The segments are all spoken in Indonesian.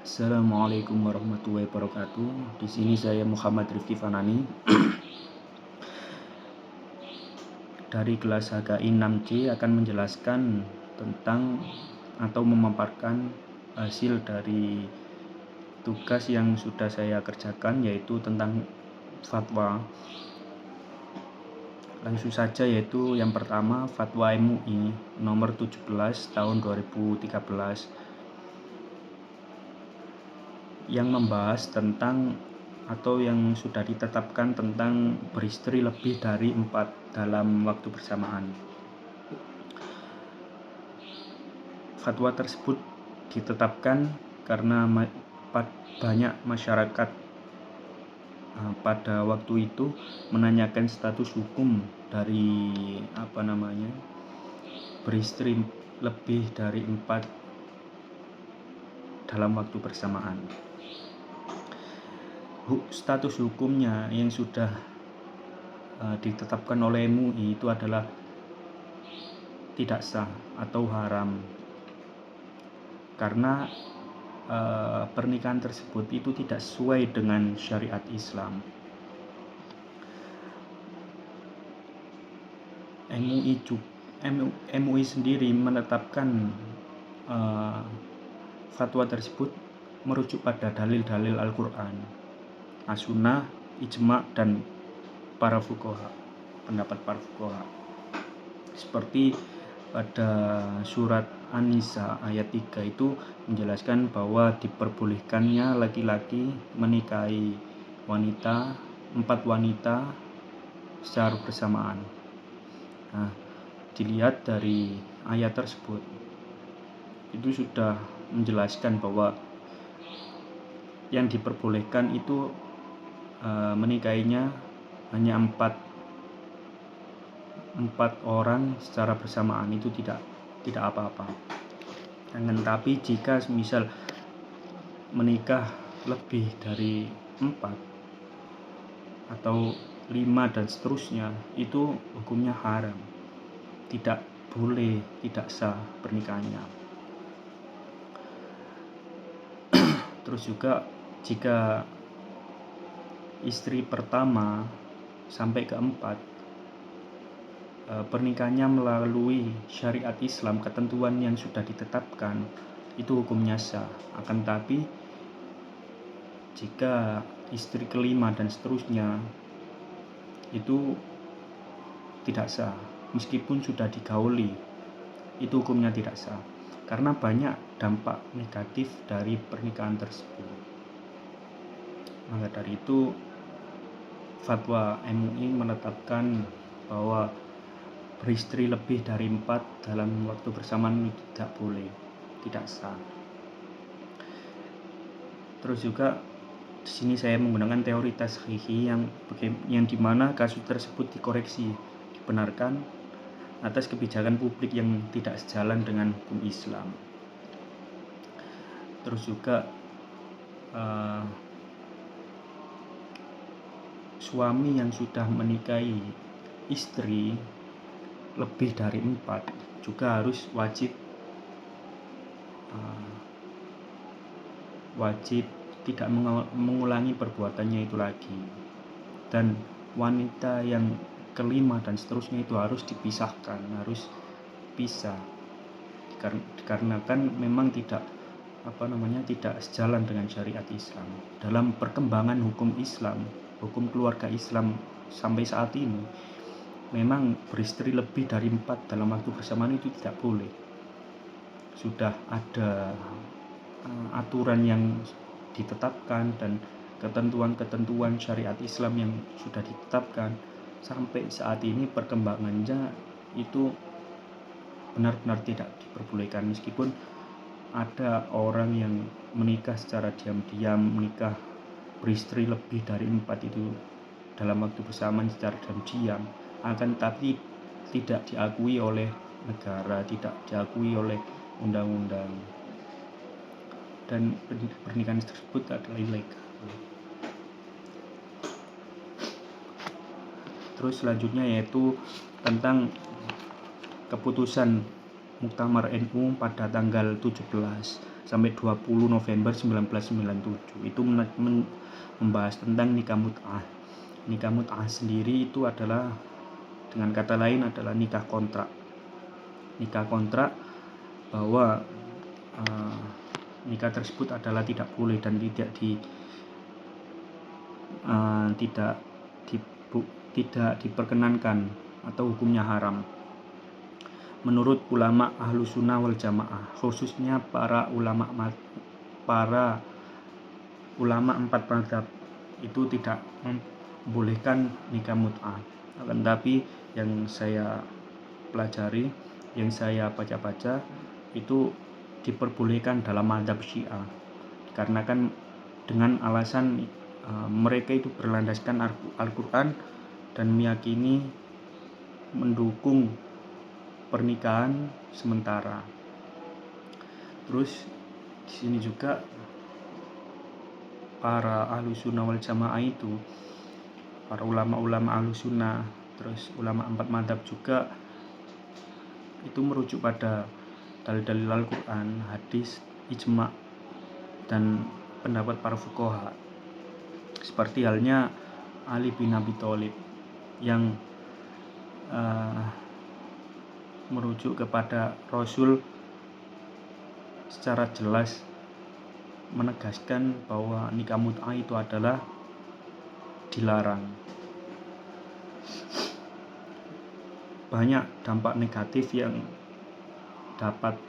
Assalamualaikum warahmatullahi wabarakatuh. Di sini saya Muhammad Rifki Fanani dari kelas HKI 6C akan menjelaskan tentang atau memaparkan hasil dari tugas yang sudah saya kerjakan, yaitu tentang fatwa. Langsung saja, yaitu yang pertama Fatwa MUI nomor 17 tahun 2013 yang membahas tentang atau yang sudah ditetapkan tentang beristri lebih dari 4 dalam waktu bersamaan. Fatwa tersebut ditetapkan karena banyak masyarakat pada waktu itu menanyakan status hukum dari beristri lebih dari 4 dalam waktu bersamaan. Status hukumnya yang sudah ditetapkan oleh MUI itu adalah tidak sah atau haram, karena pernikahan tersebut itu tidak sesuai dengan syariat Islam. MUI sendiri menetapkan fatwa tersebut merujuk pada dalil-dalil Al-Quran, As-Sunnah, Ijma' dan pendapat para fuqaha. Seperti pada surat An-Nisa ayat 3 itu menjelaskan bahwa diperbolehkannya laki-laki menikahi 4 wanita secara bersamaan. Nah, dilihat dari ayat tersebut itu sudah menjelaskan bahwa yang diperbolehkan itu menikahinya hanya 4 orang secara bersamaan, itu tidak apa-apa. Tapi jika misal menikah lebih dari 4 atau 5 dan seterusnya, itu hukumnya haram, tidak boleh, tidak sah pernikahannya. Terus juga jika istri pertama sampai ke-4 pernikahannya melalui syariat Islam, ketentuan yang sudah ditetapkan, itu hukumnya sah. Akan tapi jika istri kelima dan seterusnya itu tidak sah, meskipun sudah digauli, itu hukumnya tidak sah, karena banyak dampak negatif dari pernikahan tersebut. Maka dari itu fatwa MUI menetapkan bahwa beristri lebih dari 4 dalam waktu bersamaan tidak boleh, tidak sah. Terus juga di sini saya menggunakan teori tashihi yang dimana kasus tersebut dikoreksi, dibenarkan atas kebijakan publik yang tidak sejalan dengan hukum Islam. Terus juga suami yang sudah menikahi istri lebih dari 4 juga harus wajib tidak mengulangi perbuatannya itu lagi, dan wanita yang kelima dan seterusnya itu harus dipisahkan, harus pisah, dikarenakan memang tidak sejalan dengan syariat Islam. Dalam perkembangan hukum Islam, hukum keluarga Islam sampai saat ini, memang beristri lebih dari 4 dalam waktu bersamaan itu tidak boleh. Sudah ada aturan yang ditetapkan dan ketentuan-ketentuan syariat Islam yang sudah ditetapkan. Sampai saat ini perkembangannya itu benar-benar tidak diperbolehkan, meskipun ada orang yang menikah secara diam-diam, menikah beristri lebih dari 4 itu dalam waktu bersamaan secara diam-diam, akan tapi tidak diakui oleh negara, tidak diakui oleh undang-undang, dan pernikahan tersebut adalah ilegal. Terus selanjutnya yaitu tentang keputusan Muktamar NU pada tanggal 17 sampai 20 November 1997. Itu membahas tentang nikah mut'ah. Nikah mut'ah sendiri itu adalah, dengan kata lain, adalah nikah kontrak. Nikah kontrak bahwa nikah tersebut adalah tidak boleh dan tidak diperkenankan atau hukumnya haram. Menurut ulama Ahlus Sunnah wal Jamaah, khususnya para ulama empat mazhab, itu tidak membolehkan nikah mut'ah. Akan tapi yang saya pelajari, yang saya baca-baca, itu diperbolehkan dalam mazhab Syiah. Karena kan dengan alasan mereka itu berlandaskan Al-Quran dan meyakini mendukung pernikahan sementara. Terus di sini juga para Ahlus Sunnah wal Jamaah itu, para ulama-ulama Ahlus Sunnah, terus ulama empat mazhab juga, itu merujuk pada dalil-dalil Al-Quran, hadis, ijma' dan pendapat para fuqaha. Seperti halnya Ali bin Abi Thalib yang merujuk kepada Rasul secara jelas menegaskan bahwa nikah mut'ah itu adalah dilarang. Banyak dampak negatif yang dapat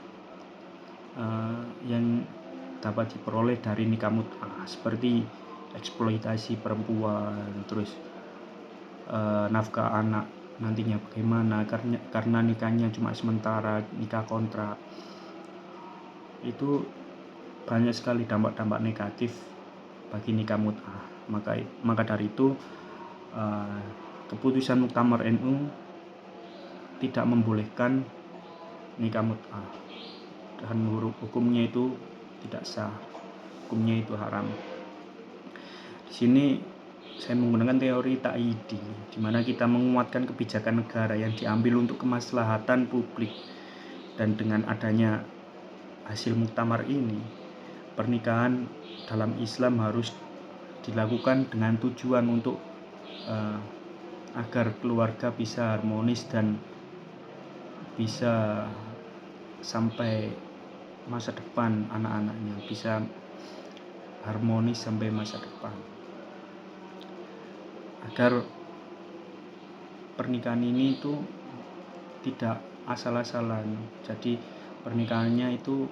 diperoleh dari nikah mut'ah, seperti eksploitasi perempuan, terus nafkah anak nantinya bagaimana karena nikahnya cuma sementara, nikah kontrak. Itu banyak sekali dampak-dampak negatif bagi nikah mut'ah. Maka dari itu keputusan Muktamar NU tidak membolehkan nikah mut'ah, dan hukumnya itu tidak sah, hukumnya itu haram. Di sini saya menggunakan teori ta'yidi, di mana kita menguatkan kebijakan negara yang diambil untuk kemaslahatan publik. Dan dengan adanya hasil muktamar ini, pernikahan dalam Islam harus dilakukan dengan tujuan untuk agar keluarga bisa harmonis dan bisa sampai masa depan, anak-anaknya bisa harmonis sampai masa depan, agar pernikahan ini itu tidak asal-asalan. Jadi pernikahannya itu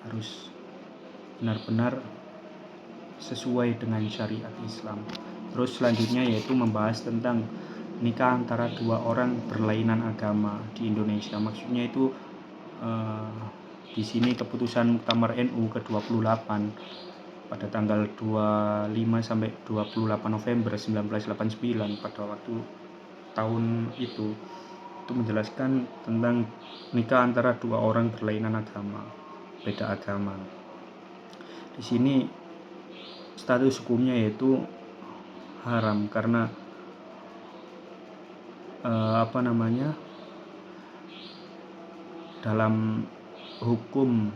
harus benar-benar sesuai dengan syariat Islam. Terus selanjutnya yaitu membahas tentang nikah antara dua orang berlainan agama di Indonesia. Maksudnya itu di sini keputusan Muktamar NU ke-28 pada tanggal 25 sampai 28 November 1989 pada waktu tahun itu menjelaskan tentang nikah antara dua orang berlainan agama, beda agama. Di sini status hukumnya yaitu haram karena dalam hukum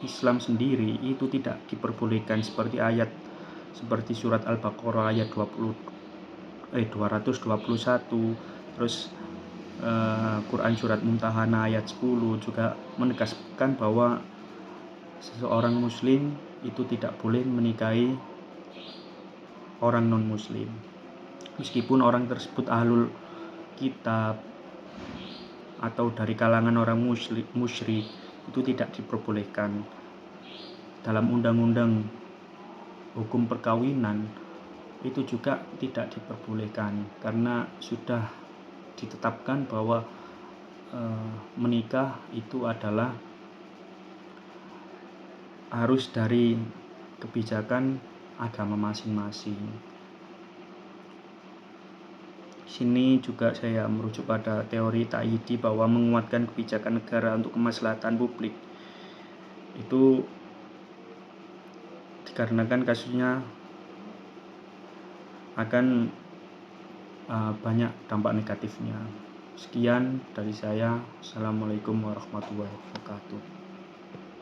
Islam sendiri itu tidak diperbolehkan, seperti surat Al-Baqarah ayat 221, terus Quran surat Mumtahanah ayat 10 juga menegaskan bahwa seseorang muslim itu tidak boleh menikahi orang non muslim, meskipun orang tersebut ahlul kitab atau dari kalangan orang musyrik, itu tidak diperbolehkan. Dalam undang-undang hukum perkawinan itu juga tidak diperbolehkan, karena sudah ditetapkan bahwa menikah itu adalah harus dari kebijakan agama masing-masing. Sini juga saya merujuk pada teori ta'yidi bahwa menguatkan kebijakan negara untuk kemaslahatan publik itu dikarenakan kasusnya akan banyak dampak negatifnya. Sekian dari saya. Assalamualaikum warahmatullahi wabarakatuh.